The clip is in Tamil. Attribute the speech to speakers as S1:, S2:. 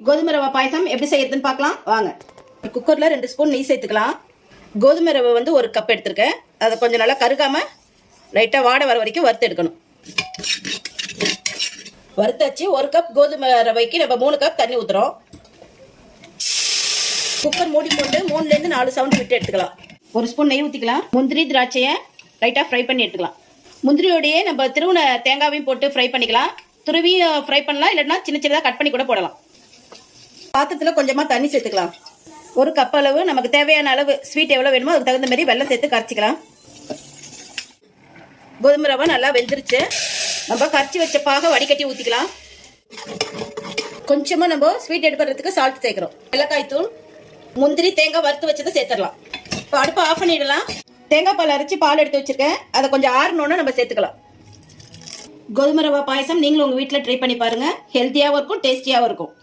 S1: கோதுமை ரவை பாயசம் எப்படி செய்யறதுன்னு பார்க்கலாம் வாங்க. குக்கரில் 2 ஸ்பூன் நெய் சேர்த்துக்கலாம். கோதுமை ரவை வந்து 1 கப் எடுத்திருக்கேன். அதை கொஞ்சம் நல்லா கருகாமல் லைட்டாக வாட வர வரைக்கும் வறுத்து எடுக்கணும். வறுத்தாச்சு. 1 கப் கோதுமை ரவைக்கு நம்ம 3 கப் தண்ணி ஊற்றுறோம். குக்கர் மூடி போட்டு 3லேருந்து 4 சவுண்டு விட்டு எடுத்துக்கலாம். 1 ஸ்பூன் நெய் ஊற்றிக்கலாம். முந்திரி திராட்சையை லைட்டாக ஃப்ரை பண்ணி எடுத்துக்கலாம். முந்திரியோடையே நம்ம திருவுன தேங்காவையும் போட்டு ஃப்ரை பண்ணிக்கலாம். துருவி ஃப்ரை பண்ணலாம், இல்லைன்னா சின்ன சின்னதாக கட் பண்ணி கூட போடலாம். பாத்திரத்தில் கொஞ்சமாக தண்ணி சேர்த்துக்கலாம். 1 கப் அளவு நமக்கு தேவையான அளவு ஸ்வீட் எவ்வளோ வேணுமோ அதுக்கு தகுந்த மாதிரி வெல்லம் சேர்த்து கரைச்சிக்கலாம். கோதுமை ரவை நல்லா வெந்துருச்சு. நம்ம கரைச்சி வச்ச பாக வடிகட்டி ஊற்றிக்கலாம். கொஞ்சமாக நம்ம ஸ்வீட் எடுக்கிறதுக்கு சால்ட் சேர்க்குறோம். ஏலக்காய் தூள், முந்திரி, தேங்காய் வறுத்து வச்சதை சேர்த்துடலாம். இப்போ அடுப்பை ஆஃப் பண்ணிடலாம். தேங்காய் பால் அரைச்சி பால் எடுத்து வச்சிருக்கேன். அதை கொஞ்சம் ஆறணுன்னு நம்ம சேர்த்துக்கலாம். கோதுமை ரவை பாயசம் நீங்களும் உங்கள் வீட்டில் ட்ரை பண்ணி பாருங்கள். ஹெல்த்தியாகவும் இருக்கும், டேஸ்டியாகவும் இருக்கும்.